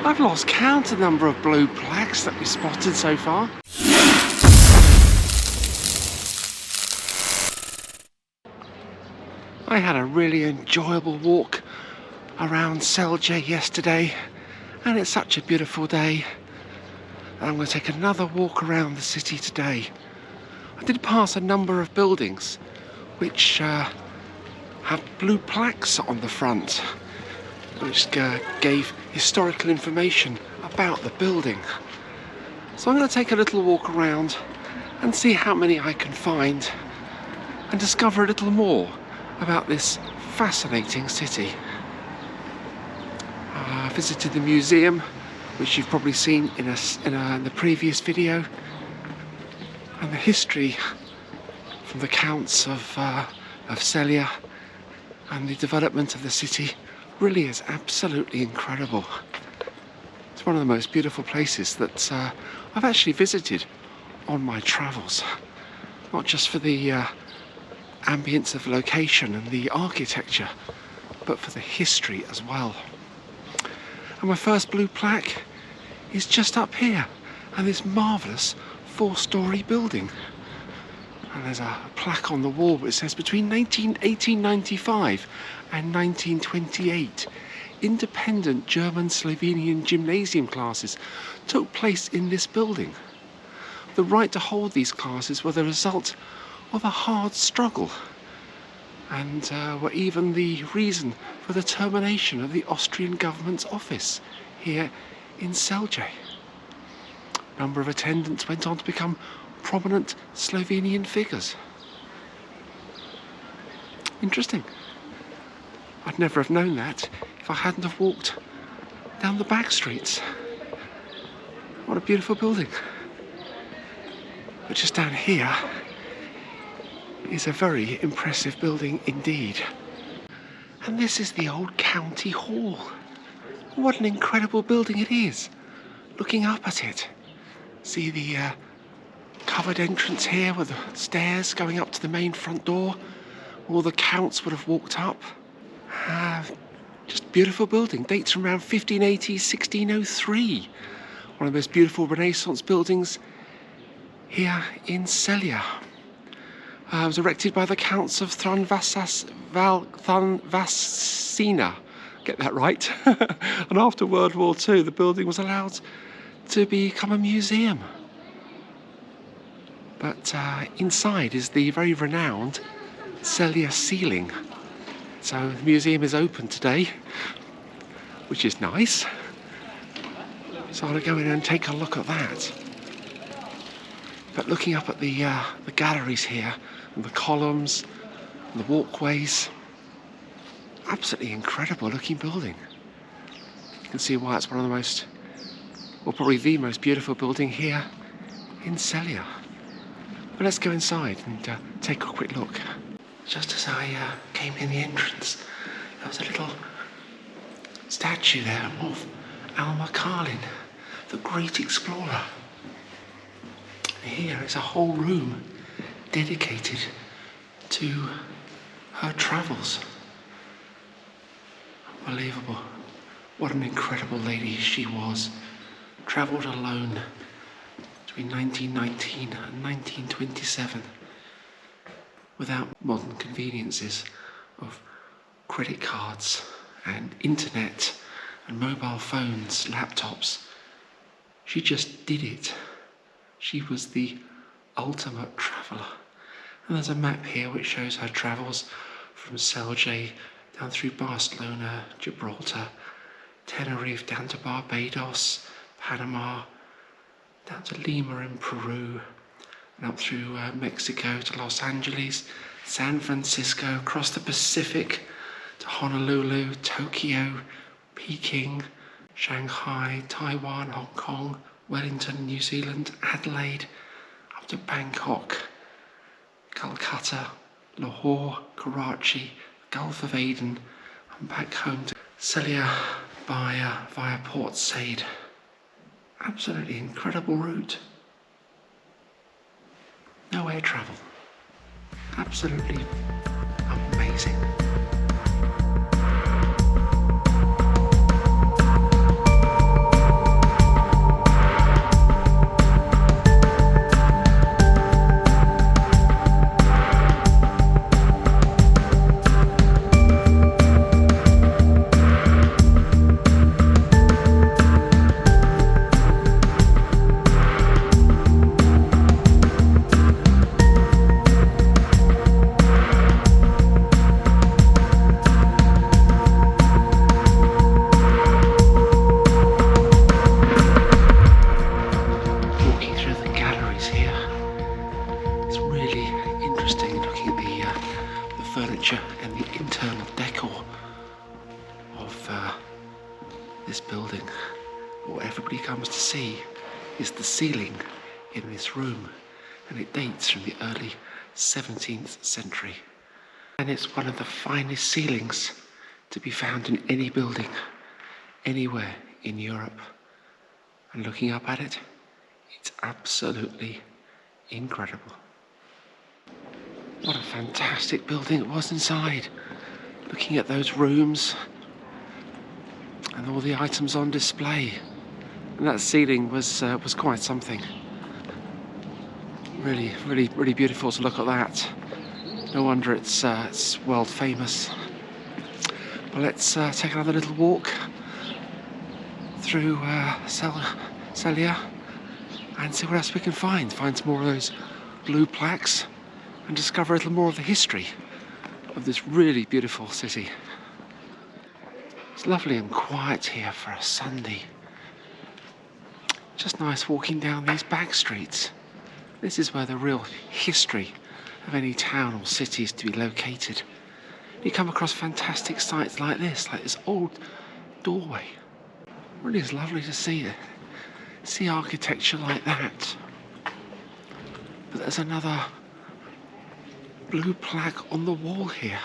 I've lost count of the number of blue plaques that we spotted so far. I had a really enjoyable walk around Celje yesterday, and it's such a beautiful day. I'm going to take another walk around the city today. I did pass a number of buildings which have blue plaques on the front, which gave historical information about the building. So I'm going to take a little walk around and see how many I can find and discover a little more about this fascinating city. I visited the museum, which you've probably seen in the previous video, and the history from the counts of Celje and the development of the city really is absolutely incredible. It's one of the most beautiful places that I've actually visited on my travels, not just for the ambience of location and the architecture, but for the history as well. And my first blue plaque is just up here, and this marvellous 4-storey building. And there's a plaque on the wall which says between 1895 and 1928, independent German-Slovenian gymnasium classes took place in this building. The right to hold these classes were the result of a hard struggle, and were even the reason for the termination of the Austrian government's office here in Celje. A number of attendants went on to become prominent Slovenian figures. Interesting. I'd never have known that if I hadn't have walked down the back streets. What a beautiful building. But just down here is a very impressive building indeed. And this is the old county hall. What an incredible building it is. Looking up at it, see the covered entrance here with the stairs going up to the main front door. All the counts would have walked up. Just beautiful building. Dates from around 1580, 1603. One of the most beautiful Renaissance buildings here in Celje. It was erected by the Counts of Thunvasina. Get that right. And after World War II, the building was allowed to become a museum. But inside is the very renowned Celje ceiling. So the museum is open today, which is nice. So I'll go in and take a look at that. But looking up at the galleries here, and the columns, and the walkways, absolutely incredible looking building. You can see why it's one of the most, or probably the most beautiful building here in Celje. But let's go inside and take a quick look. Just as I came in the entrance, there was a little statue there of Alma Karlin, the great explorer. Here is a whole room dedicated to her travels. Unbelievable. What an incredible lady she was. Travelled alone between 1919 and 1927 without modern conveniences of credit cards and internet and mobile phones, laptops. She just did it. She was the ultimate traveller. And there's a map here which shows her travels from Celje down through Barcelona, Gibraltar, Tenerife, down to Barbados, Panama, down to Lima in Peru, and up through Mexico to Los Angeles, San Francisco, across the Pacific to Honolulu, Tokyo, Peking, Shanghai, Taiwan, Hong Kong, Wellington, New Zealand, Adelaide, up to Bangkok, Calcutta, Lahore, Karachi, Gulf of Aden, and back home to Celje via Port Said. Absolutely incredible route. No air travel. Absolutely amazing. But what everybody comes to see is the ceiling in this room, and it dates from the early 17th century. And it's one of the finest ceilings to be found in any building, anywhere in Europe. And looking up at it, it's absolutely incredible. What a fantastic building it was inside. Looking at those rooms and all the items on display. And that ceiling was quite something. Really, really, really beautiful to look at that. No wonder it's world famous. But let's take another little walk through Celje and see what else we can find. Find some more of those blue plaques and discover a little more of the history of this really beautiful city. It's lovely and quiet here for a Sunday. Just nice walking down these back streets. This is where the real history of any town or city is to be located. You come across fantastic sites like this old doorway. Really is lovely to see it. See architecture like that. But there's another blue plaque on the wall here.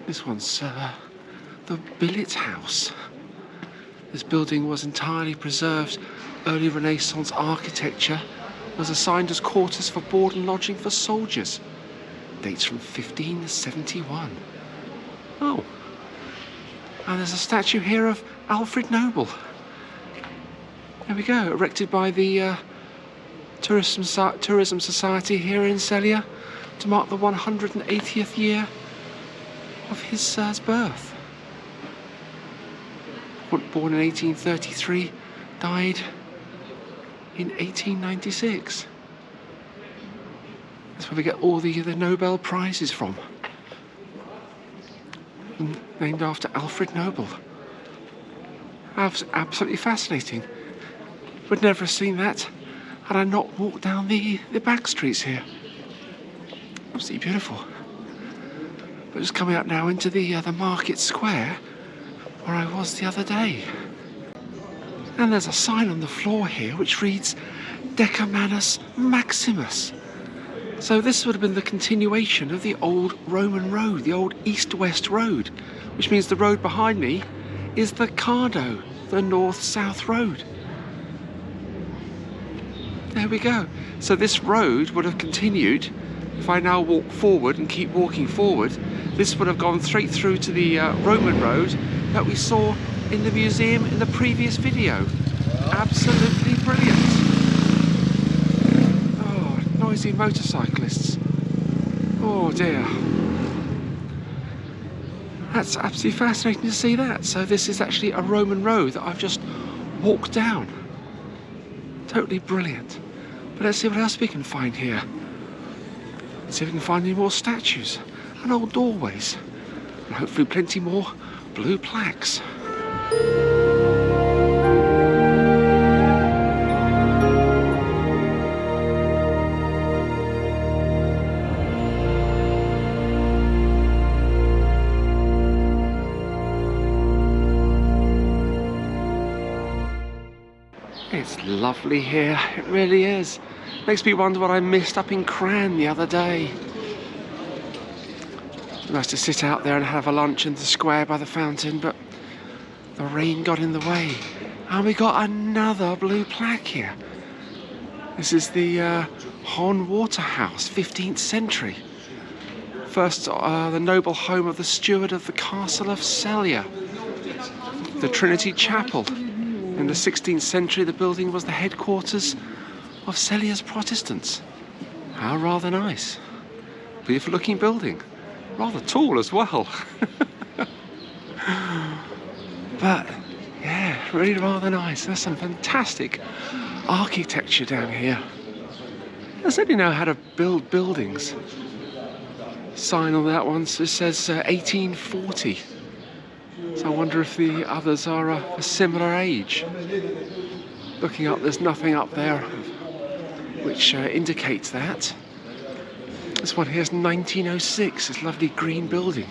This one's the Billet house. This building was entirely preserved. Early Renaissance architecture, was assigned as quarters for board and lodging for soldiers. Dates from 1571. Oh. And there's a statue here of Alfred Nobel. There we go, erected by the Tourism Society here in Celje to mark the 180th year of his birth. Born in 1833, died in 1896. That's where we get all the Nobel prizes from. Named after Alfred Nobel. Absolutely fascinating. Would never have seen that had I not walked down the back streets here. Absolutely beautiful. But just coming up now into the market square where I was the other day. And there's a sign on the floor here which reads Decamanus Maximus. So this would have been the continuation of the old Roman road, the old east-west road, which means the road behind me is the Cardo, the north-south road. There we go. So this road would have continued. If I now walk forward and keep walking forward, this would have gone straight through to the Roman road that we saw in the museum in the previous video. Absolutely brilliant. Oh, noisy motorcyclists. Oh dear. That's absolutely fascinating to see that. So this is actually a Roman road that I've just walked down. Totally brilliant. But let's see what else we can find here. Let's see if we can find any more statues and old doorways. And hopefully plenty more blue plaques. It's lovely here, it really is. Makes me wonder what I missed up in Cran the other day. Nice to sit out there and have a lunch in the square by the fountain, but the rain got in the way. And we got another blue plaque here. This is the Hohenwarter House, 15th century. First, the noble home of the steward of the castle of Celje. The Trinity Chapel. In the 16th century, the building was the headquarters of Celje's Protestants. How rather nice. Beautiful looking building. Rather tall as well. But, yeah, really rather nice. There's some fantastic architecture down here. I certainly know how to build buildings. Sign on that one says 1840. So I wonder if the others are a similar age. Looking up, there's nothing up there which indicates that. This one here is 1906, this lovely green building.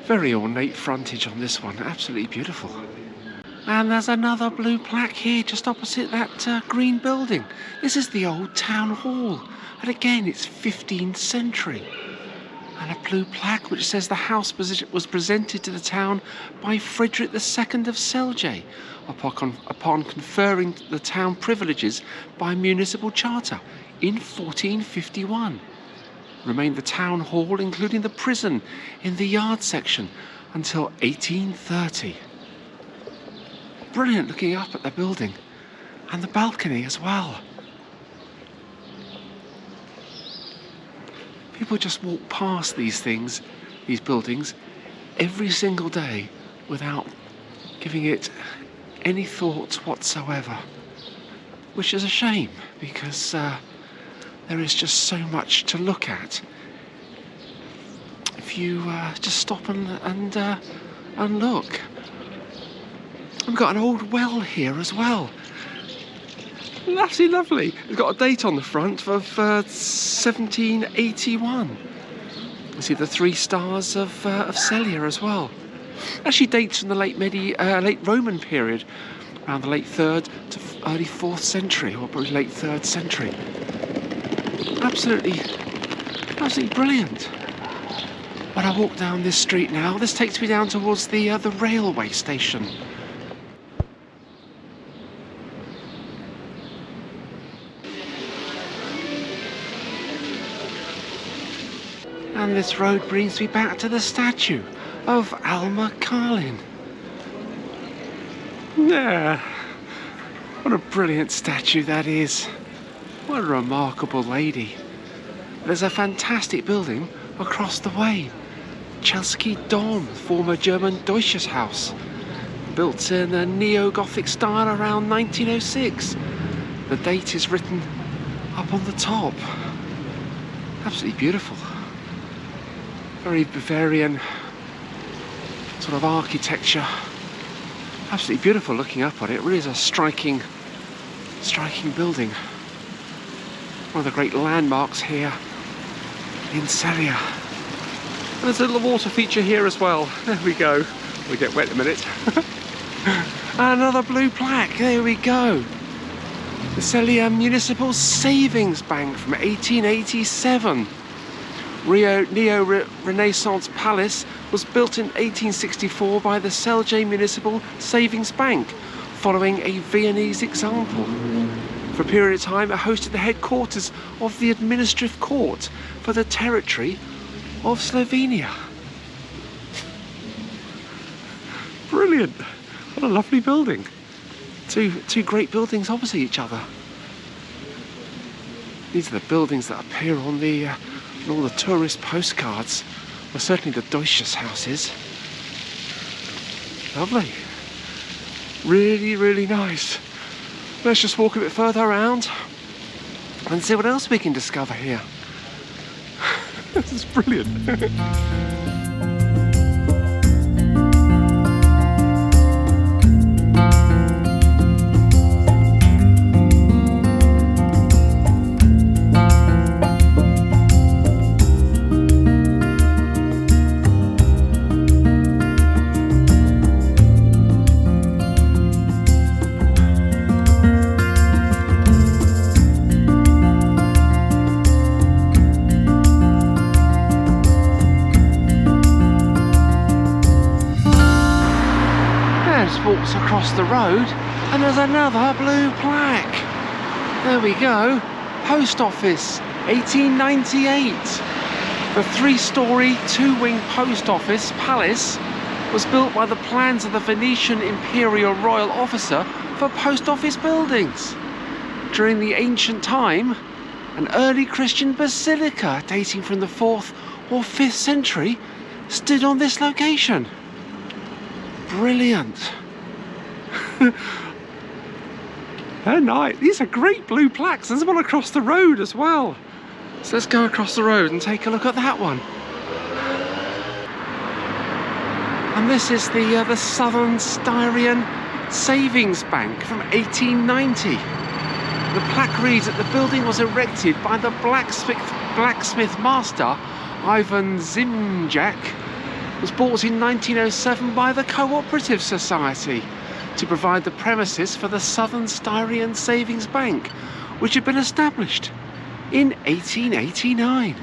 Very ornate frontage on this one, absolutely beautiful. And there's another blue plaque here just opposite that green building. This is the old town hall, and again it's 15th century. And a blue plaque which says the house was presented to the town by Frederick II of Celje upon conferring the town privileges by municipal charter in 1451. Remained the town hall, including the prison in the yard section, until 1830. Brilliant looking up at the building and the balcony as well. People just walk past these things, these buildings, every single day without giving it any thought whatsoever, which is a shame because there is just so much to look at if you just stop and look. We've got an old well here as well. Absolutely lovely. It's got a date on the front of 1781. You see the 3 stars of Celje as well. Actually dates from the late Roman period, around the late 3rd to early 4th century, or probably late 3rd century. Absolutely brilliant. When I walk down this street now, this takes me down towards the railway station. And this road brings me back to the statue of Alma Karlin. Yeah, what a brilliant statue that is. What a remarkable lady. There's a fantastic building across the way. Celski Dom, former German Bourgeois House. Built in a neo-Gothic style around 1906. The date is written up on the top. Absolutely beautiful. Very Bavarian sort of architecture. Absolutely beautiful looking up on it. It really is a striking building. One of the great landmarks here in Celje. And there's a little water feature here as well. There we go. We'll get wet in a minute. Another blue plaque. There we go. The Celje Municipal Savings Bank from 1887. Neo-Renaissance Palace was built in 1864 by the Celje Municipal Savings Bank, following a Viennese example. For a period of time, it hosted the headquarters of the administrative court for the territory of Slovenia. Brilliant! What a lovely building. Two great buildings opposite each other. These are the buildings that appear on all the tourist postcards. Well, certainly the Bourgeois House is. Lovely. Really, really nice. Let's just walk a bit further around and see what else we can discover here. This is brilliant. Walks across the road and there's another blue plaque. There we go. Post office, 1898. The 3-storey, 2-wing post office palace was built by the plans of the Venetian Imperial Royal Officer for post office buildings. During the ancient time, an early Christian basilica dating from the 4th or 5th century stood on this location. Brilliant. They're nice. These are great blue plaques. There's one across the road as well. So let's go across the road and take a look at that one. And this is the Southern Styrian Savings Bank from 1890. The plaque reads that the building was erected by the blacksmith master Ivan Zimjak was bought in 1907 by the Cooperative Society to provide the premises for the Southern Styrian Savings Bank, which had been established in 1889.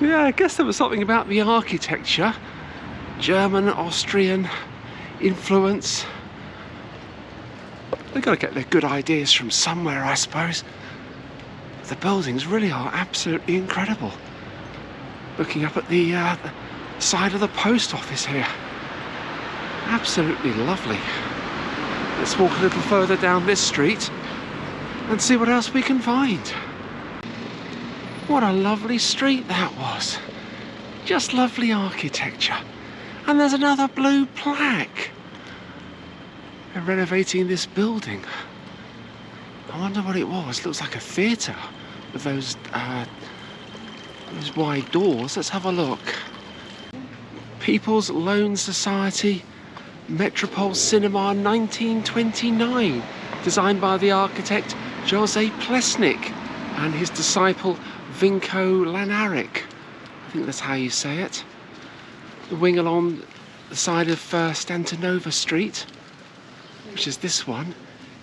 Yeah, I guess there was something about the architecture, German, Austrian influence. They've got to get their good ideas from somewhere, I suppose. The buildings really are absolutely incredible. Looking up at the side of the post office here. Absolutely lovely. Let's walk a little further down this street and see what else we can find. What a lovely street that was. Just lovely architecture. And there's another blue plaque. They're renovating this building. I wonder what it was. Looks like a theatre with those wide doors. Let's have a look. People's Loan Society, Metropol Cinema, 1929. Designed by the architect Jose Plesnik and his disciple Vinko Lanaric. I think that's how you say it. The wing along the side of Stantonova Street, which is this one,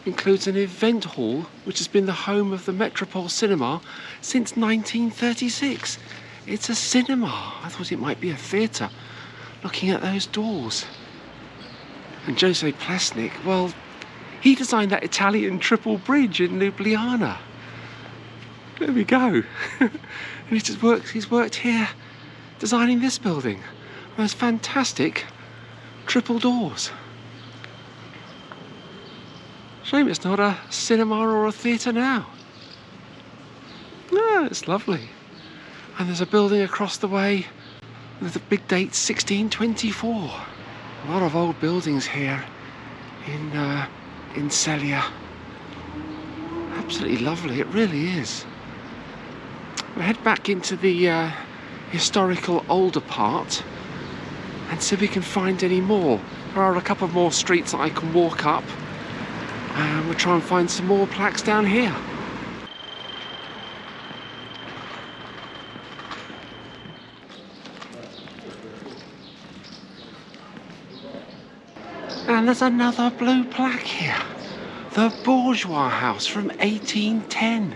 includes an event hall which has been the home of the Metropol Cinema since 1936. It's a cinema. I thought it might be a theatre, looking at those doors. And Jose Plesnik, well, he designed that Italian triple bridge in Ljubljana. There we go. And he's worked here designing this building. Those fantastic triple doors. Shame it's not a cinema or a theatre now. No, it's lovely. And there's a building across the way with a big date, 1624. A lot of old buildings here in Celje. Absolutely lovely, it really is. We'll head back into the historical older part and see if we can find any more. There are a couple more streets that I can walk up, and we'll try and find some more plaques down here. And there's another blue plaque here. The Bourgeois House from 1810.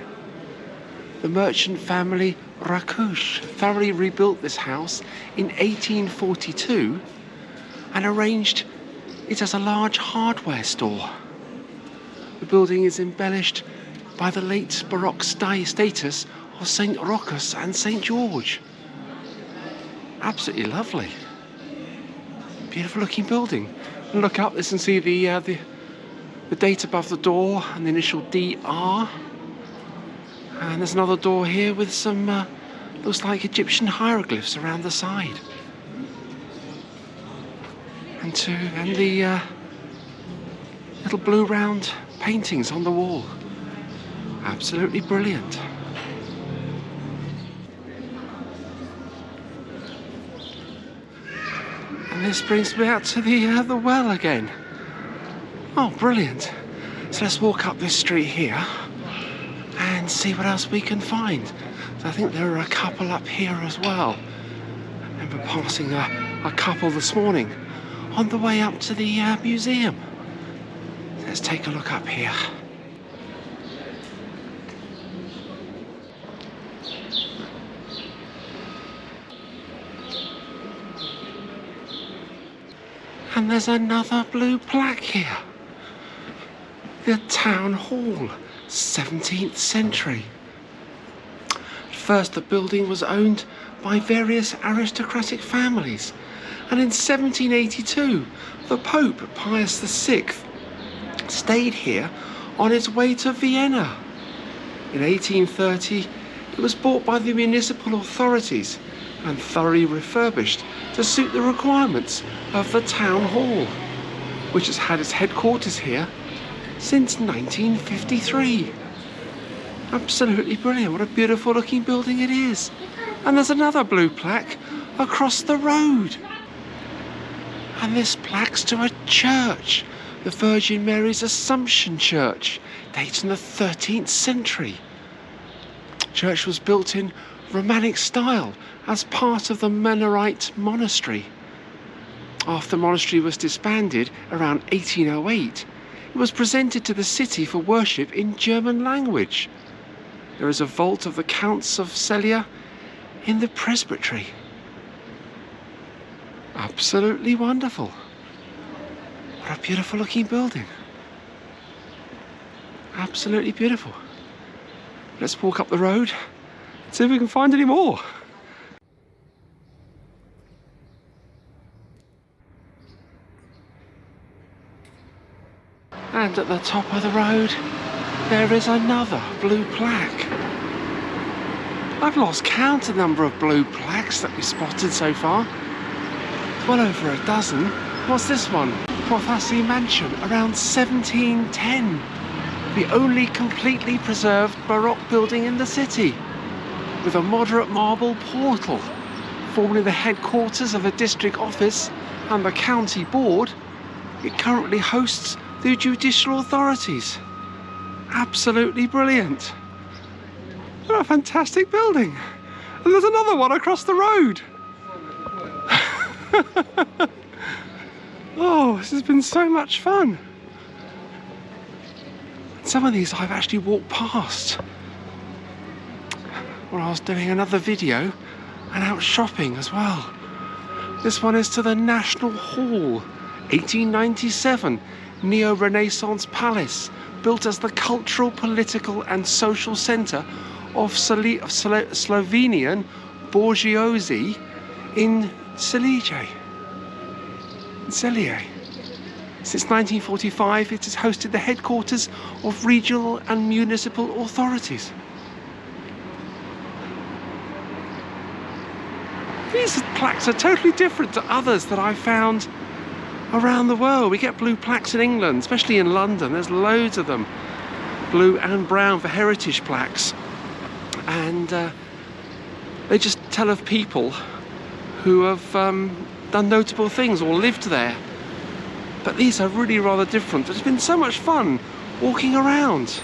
The merchant family Rakush thoroughly rebuilt this house in 1842 and arranged it as a large hardware store. The building is embellished by the late Baroque status of St. Rochus and St. George. Absolutely lovely. Beautiful looking building. And look up this and see the date above the door and the initial DR. And there's another door here with some, looks like Egyptian hieroglyphs around the side. And the little blue round paintings on the wall. Absolutely brilliant. And this brings me out to the well again. Oh, brilliant. So let's walk up this street here and see what else we can find. So I think there are a couple up here as well. And we're passing a couple this morning on the way up to the museum. Let's take a look up here. And there's another blue plaque here. The Town Hall, 17th century. First, the building was owned by various aristocratic families, and in 1782, the Pope, Pius VI, stayed here on his way to Vienna. In 1830, it was bought by the municipal authorities and thoroughly refurbished to suit the requirements of the Town Hall, which has had its headquarters here since 1953. Absolutely brilliant. What a beautiful looking building it is. And there's another blue plaque across the road. And this plaque's to a church, the Virgin Mary's Assumption Church, dates in the 13th century. church was built in Romantic style as part of the Mennonite monastery. After the monastery was disbanded around 1808, it was presented to the city for worship in German language. There is a vault of the Counts of Celje in the presbytery. Absolutely wonderful. What a beautiful looking building. Absolutely beautiful. Let's walk up the road, see if we can find any more. And at the top of the road, there is another blue plaque. I've lost count of the number of blue plaques that we spotted so far. It's well over a dozen. What's this one? Prothasy Mansion, around 1710. The only completely preserved Baroque building in the city, with a moderate marble portal. Formerly the headquarters of the district office and the county board, it currently hosts the judicial authorities. Absolutely brilliant. What a fantastic building. And there's another one across the road. Oh, this has been so much fun. Some of these I've actually walked past when I was doing another video and out shopping as well. This one is to the National Hall, 1897, Neo-Renaissance Palace, built as the cultural, political and social centre of Slovenian bourgeoisie in Celje. Since 1945, it has hosted the headquarters of regional and municipal authorities. These plaques are totally different to others that I've found around the world. We get blue plaques in England, especially in London. There's loads of them, blue and brown for heritage plaques, and they just tell of people who have done notable things or lived there. But these are really rather different. It's been so much fun walking around,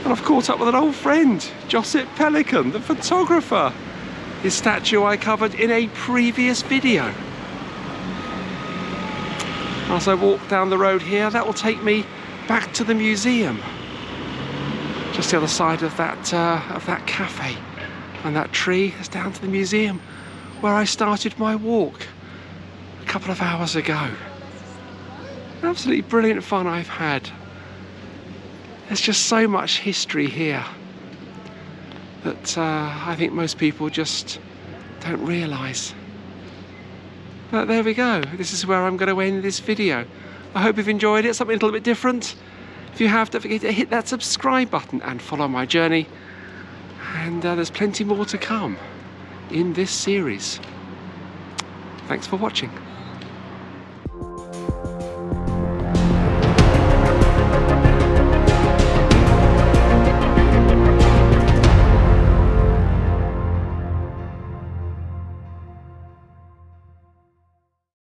and I've caught up with an old friend, Josip Pelikan, the photographer. His statue I covered in a previous video. As I walk down the road here, that will take me back to the museum, just the other side of that cafe, and that tree is down to the museum where I started my walk a couple of hours ago. Absolutely brilliant fun I've had. There's just so much history here that I think most people just don't realise. But there we go. This is where I'm going to end this video. I hope you've enjoyed it. Something a little bit different. If you have, don't forget to hit that subscribe button and follow my journey. And there's plenty more to come in this series. Thanks for watching.